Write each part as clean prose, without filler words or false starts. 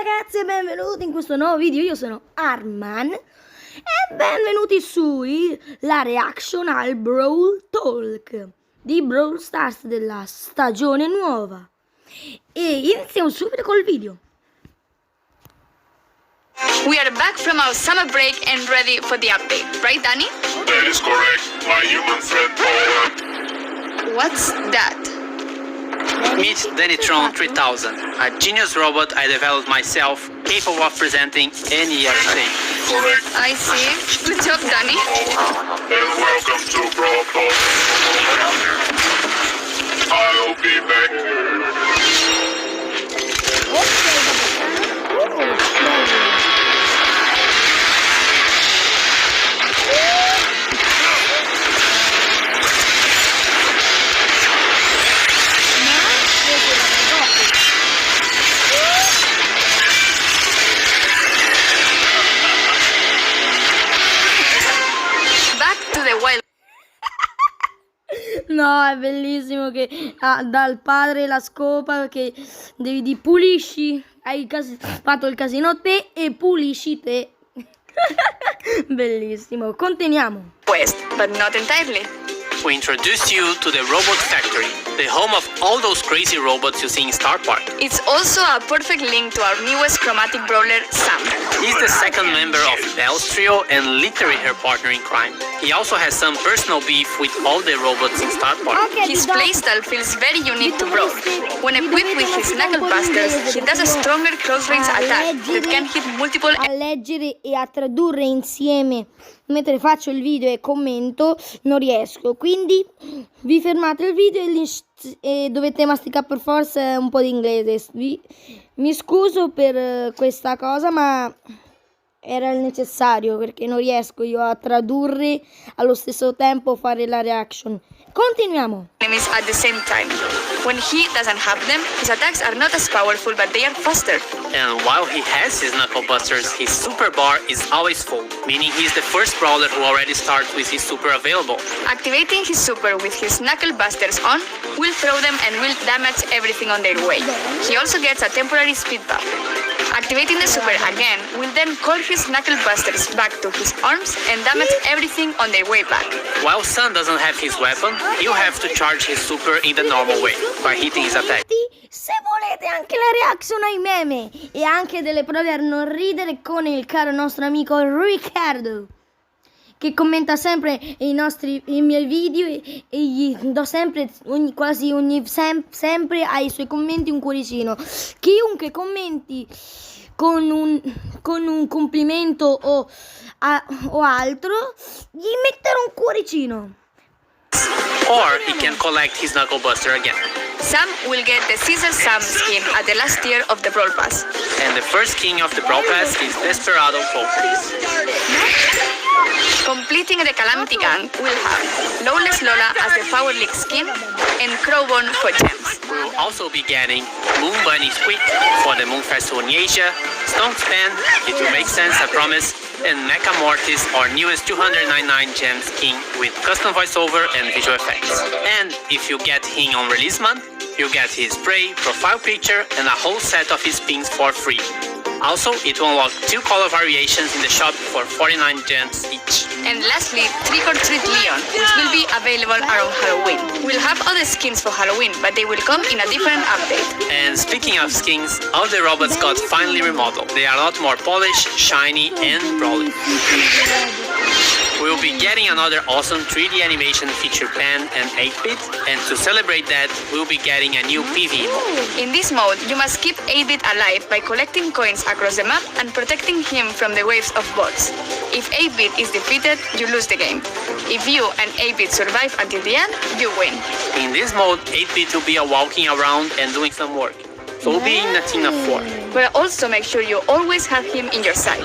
ragazzi e benvenuti in questo nuovo video, io sono Arman e benvenuti la reaction al Brawl Talk di Brawl Stars della stagione nuova. E iniziamo subito col video. We are back from our summer break and ready for the update, right Danny? That is correct, my human friend. What's that? Meet Dannytron 3000, a genius robot I developed myself, capable of presenting any stage. Correct. I see. Good job, Danny. And welcome to Brawl Talk. I'll be back. No, è bellissimo che dal padre la scopa che pulisci, hai fatto il casino te e pulisci te. Bellissimo, continuiamo. Quest, but not entirely. We introduce you to the Robot Factory, the home of all those crazy robots you see in Star Park. It's also a perfect link to our newest chromatic brawler, Sam. He's the second member of Belle's trio and literally her partner in crime. He also has some personal beef with all the robots in Star Park. His playstyle feels very unique to Brawl. When equipped with his knuckle busters, he does a stronger close-range attack that can hit multiple... A leggere e a tradurre insieme mentre faccio il video e commento non riesco, quindi vi fermate il video e dovete masticare per forza un po' di inglese. Mi scuso per questa cosa, ma era il necessario perché non riesco io a tradurre allo stesso tempo fare la reaction. Continuiamo. Enemies at the same time. When he doesn't have them, his attacks are not as powerful, but they are faster. And while he has his knuckle busters, his super bar is always full, meaning he's the first brawler who already starts with his super available. Activating his super with his knuckle busters on will throw them and will damage everything on their way. He also gets a temporary speed buff. Activating the super again will then call his knuckle busters back to his arms and damage everything on their way back. While Sun doesn't have his weapon, he'll have to charge his super in the normal way, by hitting his attack. Se volete anche la reaction ai meme e anche delle prove a non ridere con il caro nostro amico Riccardo, che commenta sempre i miei video e gli do sempre, sempre ai suoi commenti un cuoricino. Chiunque commenti con un complimento o altro, gli metterò un cuoricino. Or he can collect his knuckle buster again. Sam will get the Caesar Sam skin at the last tier of the Brawl Pass. And the first king of the Brawl Pass is Desperado Pope. Completing the Calamity Gang will have Lawless Lola as the Power League skin and Crowbone for gems. We'll also be getting Moon Bunny Squeak for the Moon Festival in Asia, Stonk Span, it will make sense, I promise, and Mecha Mortis, our newest 299 gems king with custom voiceover and visual effects. And if you get him on release month, you get his spray, profile picture, and a whole set of his pins for free. Also, it will unlock 2 color variations in the shop for 49 gems each. And lastly, Trick or Treat Leon, which will be available around Halloween. We'll have other skins for Halloween, but they will come in a different update. And speaking of skins, all the robots got finally remodeled. They are a lot more polished, shiny, and brawly. We'll be getting another awesome 3D animation feature pen and 8-bit, and to celebrate that, we'll be getting a new PvE mode. In this mode, you must keep 8-bit alive by collecting coins across the map and protecting him from the waves of bots. If 8-bit is defeated, you lose the game. If you and 8-bit survive until the end, you win. In this mode, 8-bit will be walking around and doing some work, so we'll be in a team of 4. But also make sure you always have him in your sight.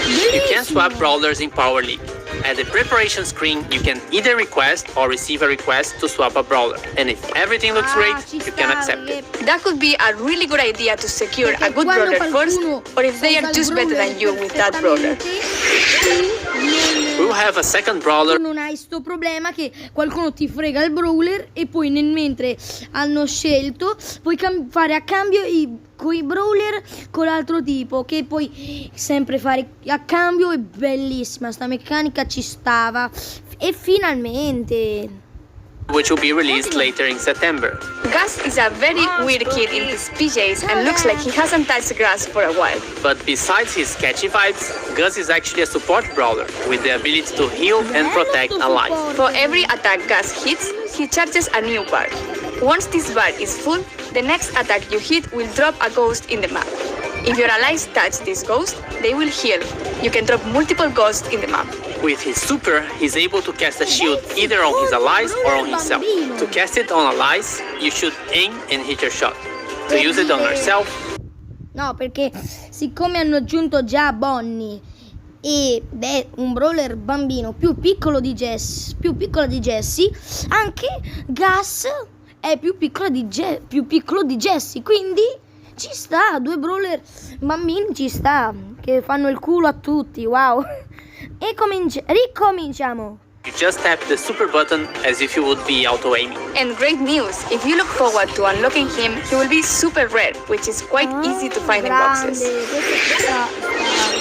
You can swap brawlers in Power League. At the preparation screen, you can either request or receive a request to swap a brawler, and if everything looks great, you can accept it. That could be a really good idea to secure a good brawler first, or if they are just better than you with that brawler. We'll have a second brawler, non hai sto problema che qualcuno ti frega il brawler e poi nel mentre hanno scelto puoi fare a cambio con i brawler con l'altro tipo, che puoi sempre fare a cambio. È bellissima sta meccanica, ci stava. E finalmente which will be released later in September. Gus is a very weird kid in his PJs and looks like he hasn't touched grass for a while. But besides his catchy vibes, Gus is actually a support brawler with the ability to heal and protect allies. For every attack Gus hits, he charges a new bar. Once this bar is full, the next attack you hit will drop a ghost in the map. If your allies touch this ghost, they will heal. You can drop multiple ghosts in the map. With his super, he's able to cast a shield either on his allies or on himself. To cast it on allies, you should aim and hit your shot. To use it on yourself, no, perché siccome hanno aggiunto già Bonnie ed è un brawler bambino più piccolo di Jessie, anche Gus è più piccolo di Jessie, quindi ci sta, 2 brawler bambini ci sta, che fanno il culo a tutti, wow. E ricominciamo. you just tap the super button as if you would be auto-aiming. And great news, if you look forward to unlocking him, he will be super rare, which is quite easy to find in boxes.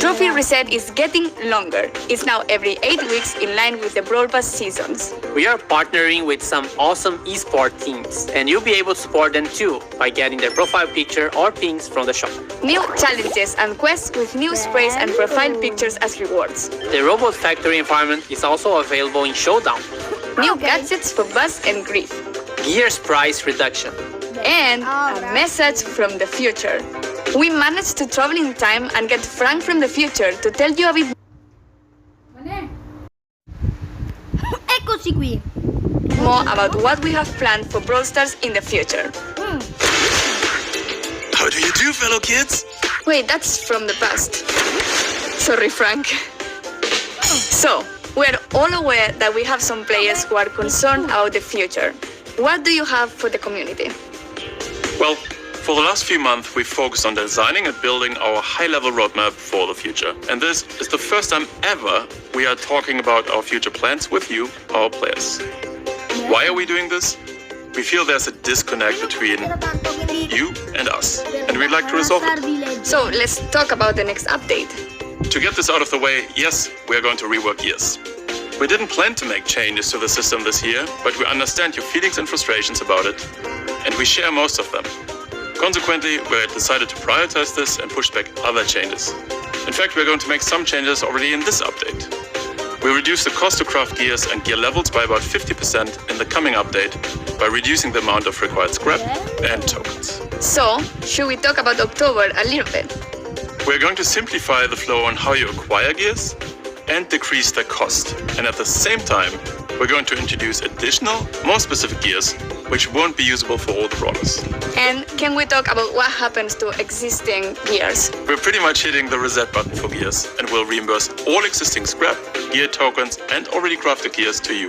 Trophy reset is getting longer. It's now every 8 weeks in line with the Brawl Pass seasons. We are partnering with some awesome esport teams, and you'll be able to support them too by getting their profile picture or pings from the shop. New challenges and quests with new sprays and profile pictures as rewards. The Robot Factory environment is also available in Showdown. New gadgets for Buzz and Grief. Gears price reduction. And a message from the future. We managed to travel in time and get Frank from the future to tell you a bit Eccoci qui. more about what we have planned for Brawl Stars in the future. How do you do, fellow kids? Wait, that's from the past. Sorry, Frank. So, we're all aware that we have some players who are concerned about the future. What do you have for the community? Well, for the last few months, we've focused on designing and building our high-level roadmap for the future. And this is the first time ever we are talking about our future plans with you, our players. Why are we doing this? We feel there's a disconnect between you and us, and we'd like to resolve it. So, let's talk about the next update. To get this out of the way, yes, we are going to rework Gears. We didn't plan to make changes to the system this year, but we understand your feelings and frustrations about it, and we share most of them. Consequently, we decided to prioritize this and push back other changes. In fact, we're going to make some changes already in this update. We'll reduce the cost to craft gears and gear levels by about 50% in the coming update by reducing the amount of required scrap and tokens. So, should we talk about October a little bit? We're going to simplify the flow on how you acquire gears and decrease their cost. And at the same time, we're going to introduce additional, more specific gears, which won't be usable for all the brawlers. And can we talk about what happens to existing gears? We're pretty much hitting the reset button for gears, and we'll reimburse all existing scrap, gear tokens, and already crafted gears to you.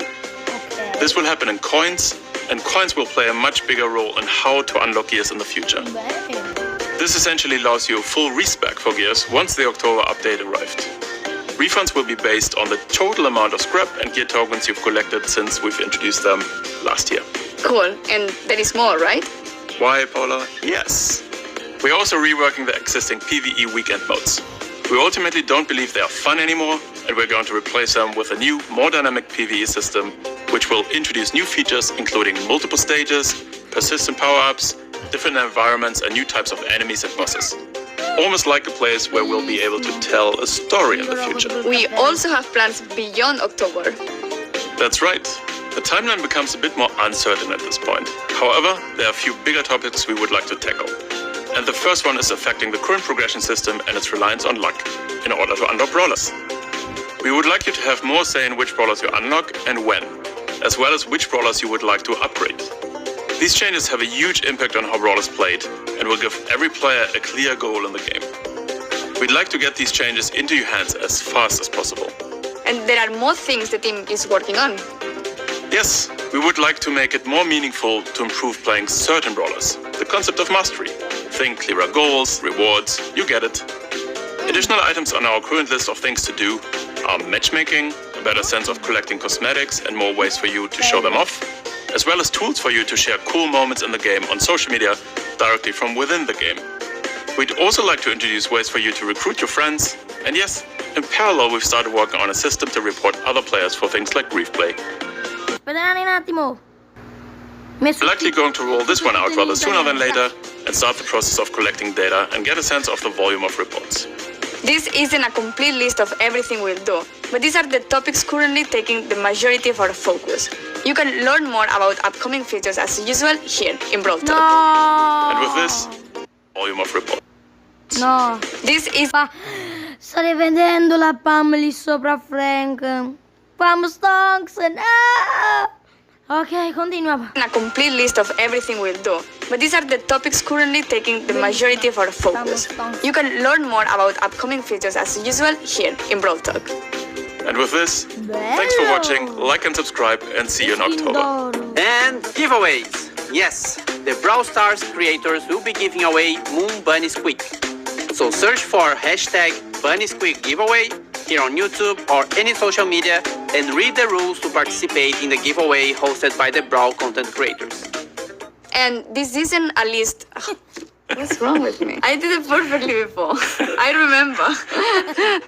This will happen in coins, and coins will play a much bigger role in how to unlock gears in the future. This essentially allows you a full respec for gears once the October update arrived. Refunds will be based on the total amount of scrap and gear tokens you've collected since we've introduced them last year. Cool, and there is more, right? Why, Paula? Yes. We're also reworking the existing PvE weekend modes. We ultimately don't believe they are fun anymore, and we're going to replace them with a new, more dynamic PvE system, which will introduce new features including multiple stages, persistent power-ups, different environments, and new types of enemies and bosses. Almost like a place where we'll be able to tell a story in the future. We also have plans beyond October. That's right. The timeline becomes a bit more uncertain at this point. However, there are a few bigger topics we would like to tackle. And the first one is affecting the current progression system and its reliance on luck in order to unlock brawlers. We would like you to have more say in which brawlers you unlock and when, as well as which brawlers you would like to upgrade. These changes have a huge impact on how brawlers played and will give every player a clear goal in the game. We'd like to get these changes into your hands as fast as possible. And there are more things the team is working on. Yes, we would like to make it more meaningful to improve playing certain brawlers. The concept of mastery. Think clearer goals, rewards, you get it. Additional items on our current list of things to do are matchmaking, a better sense of collecting cosmetics and more ways for you to show them off, as well as tools for you to share cool moments in the game on social media directly from within the game. We'd also like to introduce ways for you to recruit your friends, and yes, in parallel we've started working on a system to report other players for things like grief play. Aspettate un attimo. We're likely going to roll this one out rather sooner than later and start the process of collecting data and get a sense of the volume of reports. This isn't a complete list of everything we'll do, but these are the topics currently taking the majority of our focus. You can learn more about upcoming features as usual here in Brawl Talk. No. And with this, volume of reports. No. This is Stai vedendo la Pam lì sopra Frank. Pam Stonks. Ok, continua. a complete list of everything we'll do, but these are the topics currently taking the majority of our focus. You can learn more about upcoming features as usual here in Brawl Talk. And with this, thanks for watching, like and subscribe, and see you in October. And giveaways. Yes, the Brawl Stars creators will be giving away Moon Bunny Squeak. So search for hashtag Bunny Squeak giveaway here on YouTube or any social media and read the rules to participate in the giveaway hosted by the Brawl content creators. And this isn't a list. What's wrong with me? I did it perfectly before. I remember.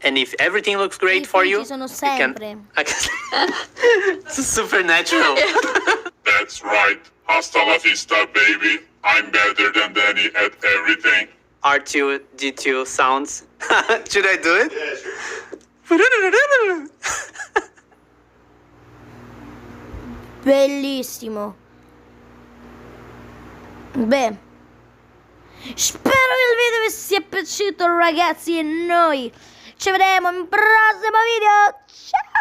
And if everything looks great for you, Sono you can... sempre. It's supernatural. That's right. Hasta la vista, baby. I'm better than Danny at everything. R2, D2 sounds. Should I do it? Bellissimo. Beh, spero che il video vi sia piaciuto, ragazzi, e noi ci vedremo in prossimo video. Ciao!